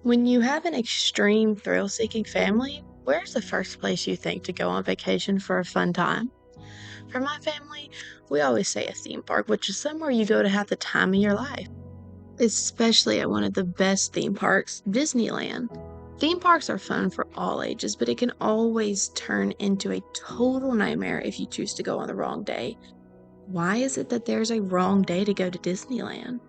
When you have an extreme thrill-seeking family, where's the first place you think to go on vacation for a fun time? For my family, we always say a theme park, which is somewhere you go to have the time of your life, especially at one of the best theme parks, Disneyland. Theme parks are fun for all ages, but it can always turn into a total nightmare if you choose to go on the wrong day. Why is it that there's a wrong day to go to Disneyland?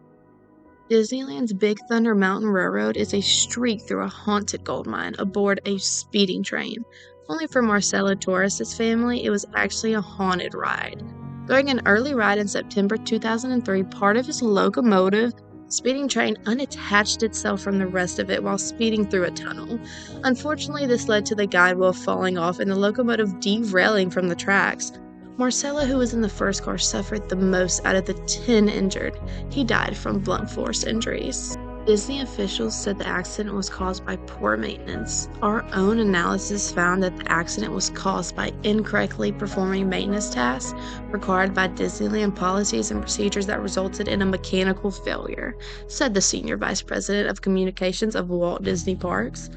Disneyland's Big Thunder Mountain Railroad is a streak through a haunted gold mine aboard a speeding train. Only for Marcelo Torres' family, it was actually a haunted ride. During an early ride in September 2003, part of his locomotive speeding train unattached itself from the rest of it while speeding through a tunnel. Unfortunately, this led to the guide wheel falling off and the locomotive derailing from the tracks. Marcelo, who was in the first car, suffered the most out of the 10 injured. He died from blunt force injuries. Disney officials said the accident was caused by poor maintenance. Our own analysis found that the accident was caused by incorrectly performing maintenance tasks required by Disneyland policies and procedures that resulted in a mechanical failure, said the senior vice president of communications of Walt Disney Parks.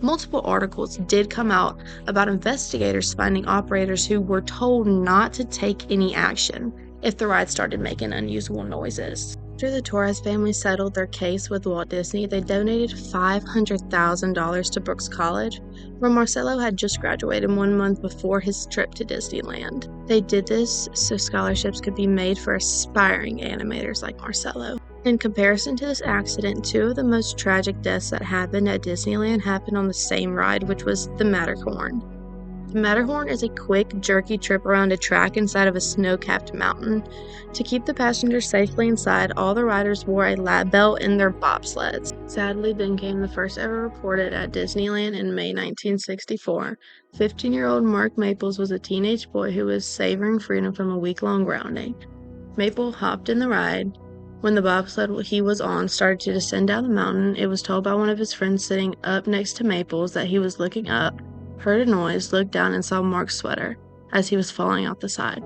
Multiple articles did come out about investigators finding operators who were told not to take any action if the ride started making unusual noises. After the Torres family settled their case with Walt Disney, they donated $500,000 to Brooks College, where Marcelo had just graduated 1 month before his trip to Disneyland. They did this so scholarships could be made for aspiring animators like Marcelo. In comparison to this accident, two of the most tragic deaths that happened at Disneyland happened on the same ride, which was the Matterhorn. The Matterhorn is a quick, jerky trip around a track inside of a snow-capped mountain. To keep the passengers safely inside, all the riders wore a lap belt in their bobsleds. Sadly, Ben came the first ever reported at Disneyland in May 1964. 15-year-old Mark Maples was a teenage boy who was savoring freedom from a week-long grounding. Maple hopped in the ride. When the bobsled he was on started to descend down the mountain, it was told by one of his friends sitting up next to Maples that he was looking up, heard a noise, looked down, and saw Mark's sweater as he was falling off the side.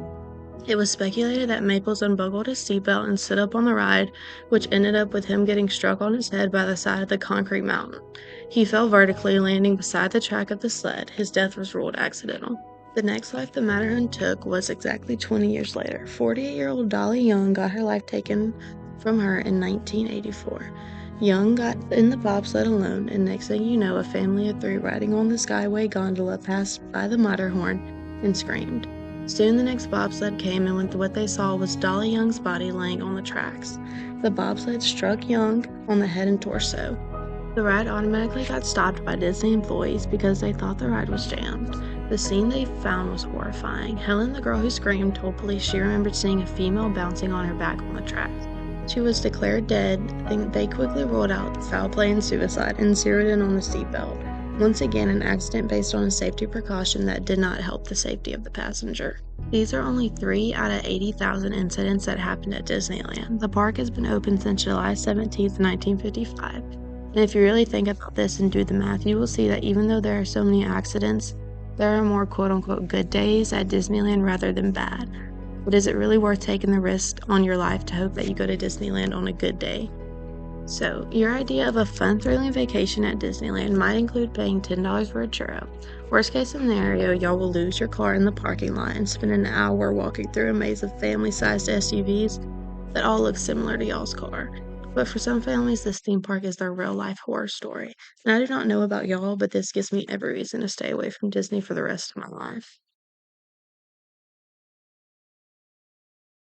It was speculated that Maples unbuckled his seatbelt and stood up on the ride, which ended up with him getting struck on his head by the side of the concrete mountain. He fell vertically, landing beside the track of the sled. His death was ruled accidental. The next life the Matterhorn took was exactly 20 years later. 48-year-old Dolly Young got her life taken from her in 1984. Young got in the bobsled alone, and next thing you know, a family of 3 riding on the Skyway gondola passed by the Matterhorn and screamed. Soon the next bobsled came, and what they saw was Dolly Young's body laying on the tracks. The bobsled struck Young on the head and torso. The ride automatically got stopped by Disney employees because they thought the ride was jammed. The scene they found was horrifying. Helen, the girl who screamed, told police she remembered seeing a female bouncing on her back on the tracks. She was declared dead, and they quickly ruled out foul play and suicide and zeroed in on the seatbelt. Once again, an accident based on a safety precaution that did not help the safety of the passenger. These are only 3 out of 80,000 incidents that happened at Disneyland. The park has been open since July 17, 1955. And if you really think about this and do the math, you will see that even though there are so many accidents, there are more quote-unquote good days at Disneyland rather than bad. But is it really worth taking the risk on your life to hope that you go to Disneyland on a good day? So, your idea of a fun, thrilling vacation at Disneyland might include paying $10 for a churro. Worst case scenario, y'all will lose your car in the parking lot and spend an hour walking through a maze of family-sized SUVs that all look similar to y'all's car. But for some families, this theme park is their real-life horror story. And I do not know about y'all, but this gives me every reason to stay away from Disney for the rest of my life.